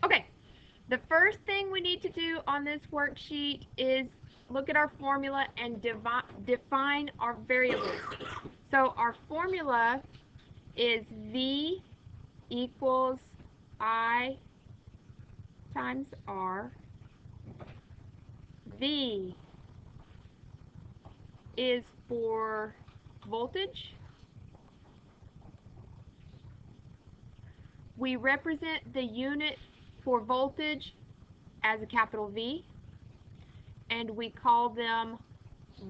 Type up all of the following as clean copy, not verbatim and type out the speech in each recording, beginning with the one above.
Okay, the first thing we need to do on this worksheet is look at our formula and define our variables. So our formula is V equals I times R. V is for voltage. We represent the unit for voltage as a capital V, and we call them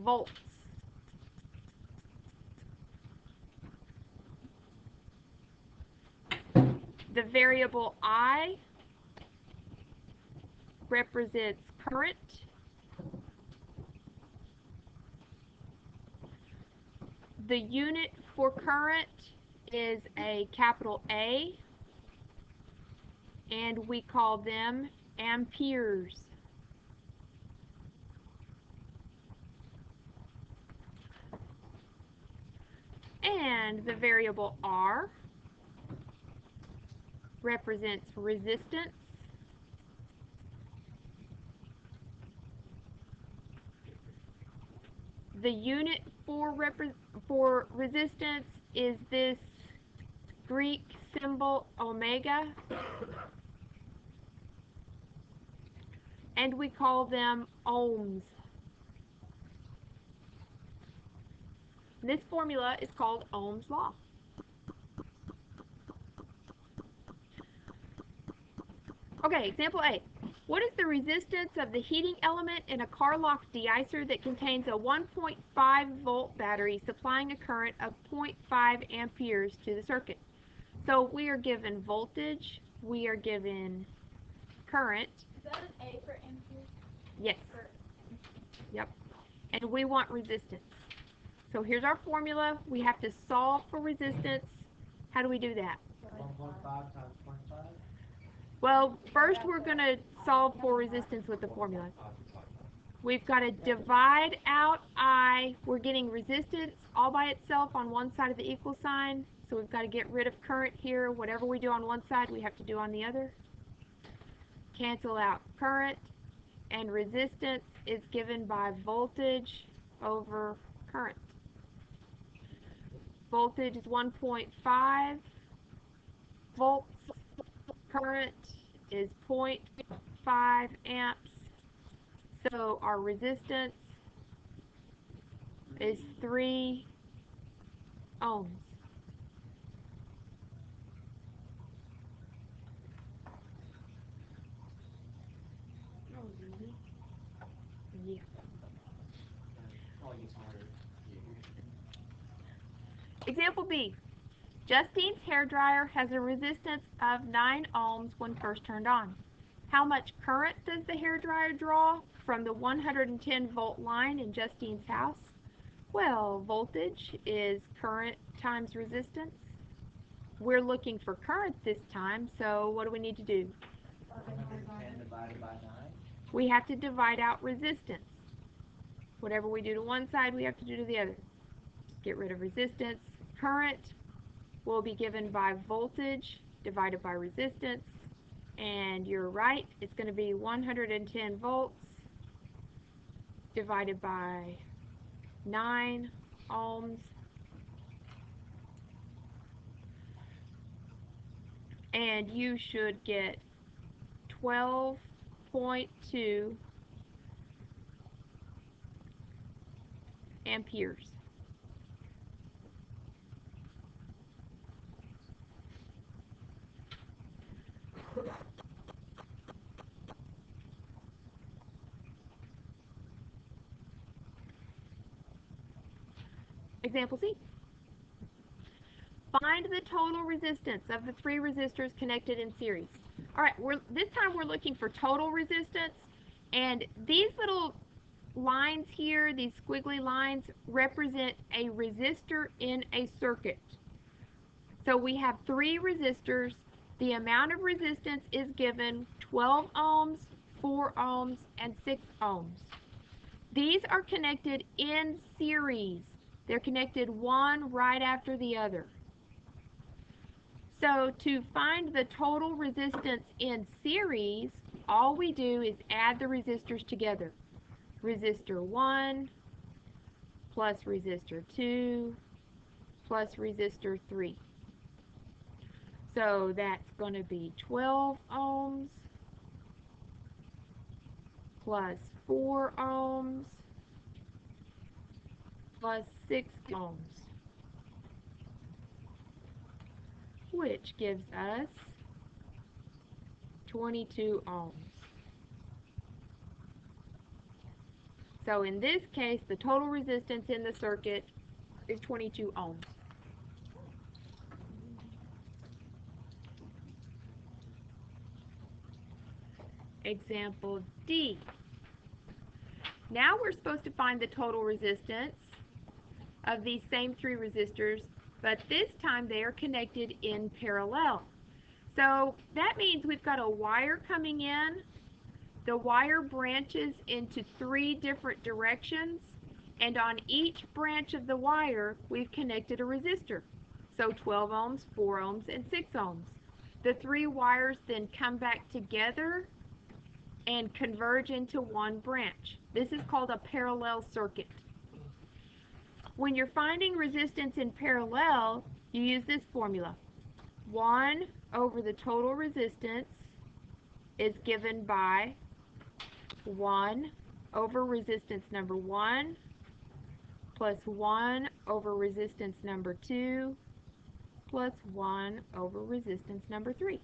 volts. The variable I represents current. The unit for current is a capital A, and we call them amperes. And the variable R represents resistance. The unit for resistance is this Greek symbol omega, and we call them ohms. This formula is called Ohm's law. Okay, example A. What is the resistance of the heating element in a car-locked de-icer that contains a 1.5 volt battery supplying a current of 0.5 amperes to the circuit? So we are given voltage, we are given current. Is that an A for amperes? Yes. Yep. And we want resistance. So here's our formula. We have to solve for resistance. How do we do that? 1.5 times 0.5? Well, first we're going to solve for resistance with the formula. We've got to divide out I. We're getting resistance all by itself on one side of the equal sign. So we've got to get rid of current here. Whatever we do on one side, we have to do on the other. Cancel out current. And resistance is given by voltage over current. Voltage is 1.5 volts. Current is 0.5 amps. So our resistance is 3 ohms. Yeah. Example B. Justine's hairdryer has a resistance of 9 ohms when first turned on. How much current does the hairdryer draw from the 110 volt line in Justine's house? Well, voltage is current times resistance. We're looking for current this time, so what do we need to do? 110 divided by 9? We have to divide out resistance. Whatever we do to one side, we have to do to the other. Get rid of resistance. Current will be given by voltage divided by resistance. And you're right, it's going to be 110 volts divided by 9 ohms. And you should get 12.2 amperes. Example C. Find the total resistance of the 3 resistors connected in series. All right, this time we're looking for total resistance, and these little lines here, these squiggly lines, represent a resistor in a circuit. So we have 3 resistors. The amount of resistance is given 12 ohms, 4 ohms, and 6 ohms. These are connected in series. They're connected one right after the other. So to find the total resistance in series, all we do is add the resistors together. Resistor 1 plus resistor 2 plus resistor 3. So that's going to be 12 ohms plus 4 ohms plus 6 ohms, which gives us 22 ohms. So in this case, the total resistance in the circuit is 22 ohms. Example D. Now we're supposed to find the total resistance of these same three resistors, but this time they are connected in parallel. So that means we've got a wire coming in. The wire branches into three different directions, and on each branch of the wire we've connected a resistor. So 12 ohms, 4 ohms, and 6 ohms. The three wires then come back together and converge into one branch. This is called a parallel circuit. When you're finding resistance in parallel, you use this formula. 1 over the total resistance is given by 1 over resistance number 1 plus 1 over resistance number 2 plus 1 over resistance number 3.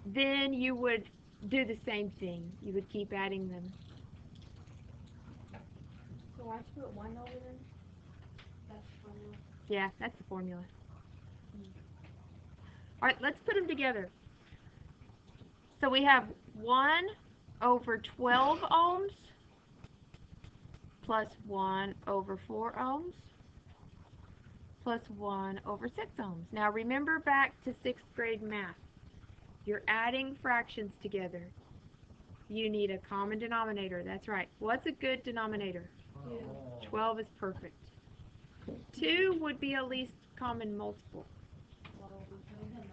Then you would do the same thing. You would keep adding them. So why don't you put 1 over there? That's the formula. Yeah, that's the formula. All right, let's put them together. So we have 1 over 12 ohms plus 1 over 4 ohms plus 1 over 6 ohms. Now remember back to 6th grade math. You're adding fractions together. You need a common denominator. That's right. What's a good denominator? 2. 12 is perfect. 2 would be a least common multiple. Well, we could have done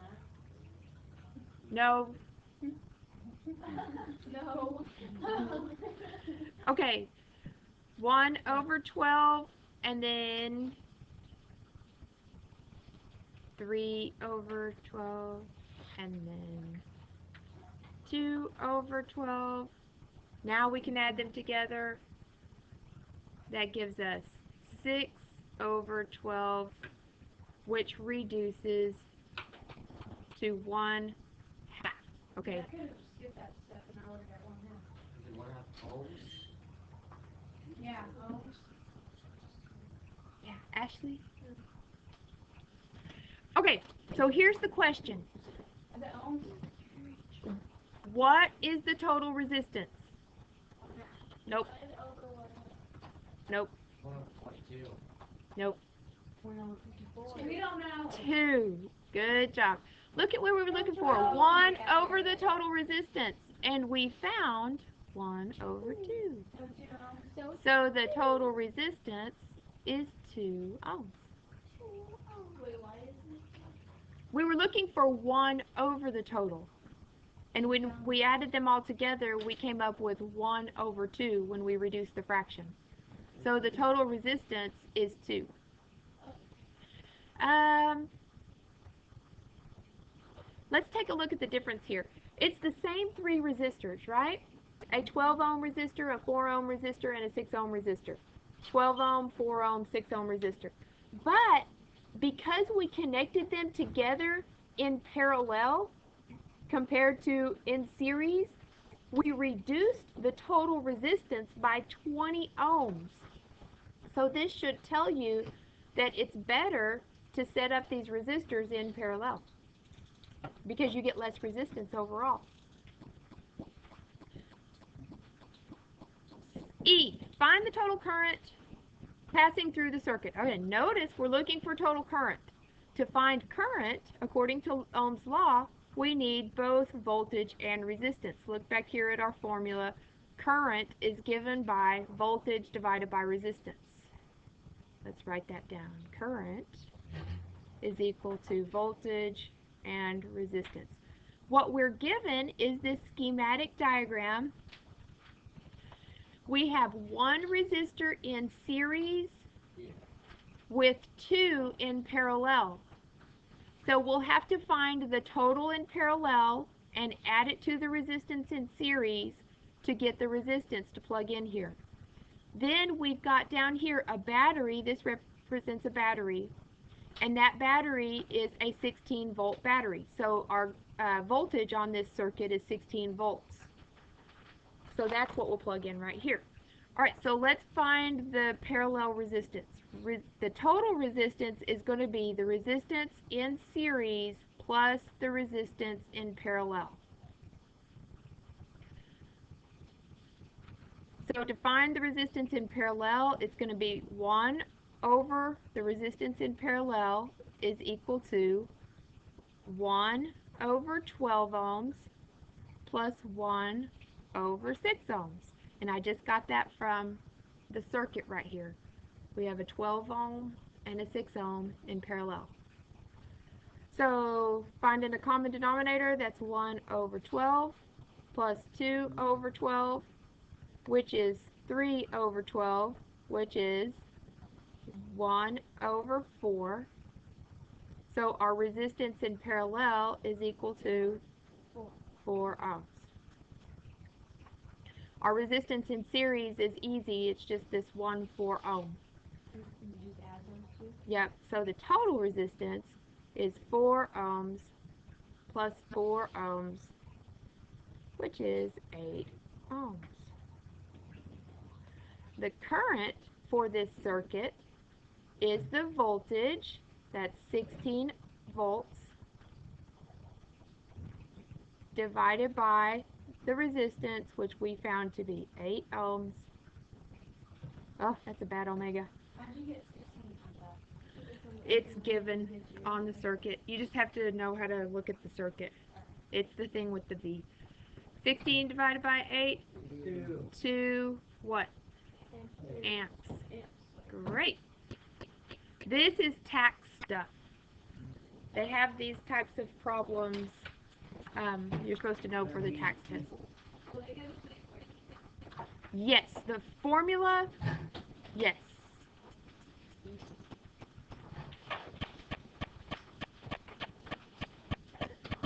No. that. No. Okay. 1 over 12 and then 3 over 12 and then 2 over 12. Now we can add them together. That gives us 6 over 12, which reduces to 1/2. Okay. I could have skipped that step and I would have got 1/2. Is it 1/2 ohms? Yeah, ohms. Yeah, Ashley? Okay, so here's the question. Is it ohms? What is the total resistance? Nope. Nope. 1/22. Nope. 1 over 54. We don't know. 2. Good job. Look at where we were looking for. 1 over the total resistance. And we found 1 over 2. So the total resistance is 2 ohms. Wait, why is it? We were looking for 1 over the total. And when we added them all together, we came up with 1 over 2 when we reduced the fraction. So the total resistance is 2. Let's take a look at the difference here. It's the same three resistors, right? A 12 ohm resistor, a 4 ohm resistor, and a 6 ohm resistor. 12 ohm, 4 ohm, 6 ohm resistor. But because we connected them together in parallel compared to in series, we reduced the total resistance by 20 ohms. So this should tell you that it's better to set up these resistors in parallel because you get less resistance overall. E, find the total current passing through the circuit. Okay, notice we're looking for total current. To find current, according to Ohm's law, we need both voltage and resistance. Look back here at our formula. Current is given by voltage divided by resistance. Let's write that down. Current is equal to voltage and resistance. What we're given is this schematic diagram. We have one resistor in series with two in parallel. So we'll have to find the total in parallel and add it to the resistance in series to get the resistance to plug in here. Then we've got down here a battery. This represents a battery. And that battery is a 16-volt battery. So our voltage on this circuit is 16 volts. So that's what we'll plug in right here. All right, so let's find the parallel resistance. The total resistance is going to be the resistance in series plus the resistance in parallel. So to find the resistance in parallel, it's going to be 1 over the resistance in parallel is equal to 1 over 12 ohms plus 1 over 6 ohms. And I just got that from the circuit right here. We have a 12 ohm and a 6 ohm in parallel. So finding a common denominator, that's 1 over 12 plus 2 over 12, which is 3 over 12, which is 1 over 4. So our resistance in parallel is equal to 4 ohms. Our resistance in series is easy. It's just this 1 4 ohm. You just add those two? Yep. So the total resistance is 4 ohms plus 4 ohms, which is 8 ohms. The current for this circuit is the voltage, that's 16 volts, divided by the resistance, which we found to be 8 ohms. Oh, that's a bad omega. How'd you get 16 from that? It's given on the circuit. You just have to know how to look at the circuit. It's the thing with the V. 16 divided by 8? 2 what? Amps. Great. This is tax stuff. They have these types of problems you're supposed to know for the tax test. Yes, the formula, yes.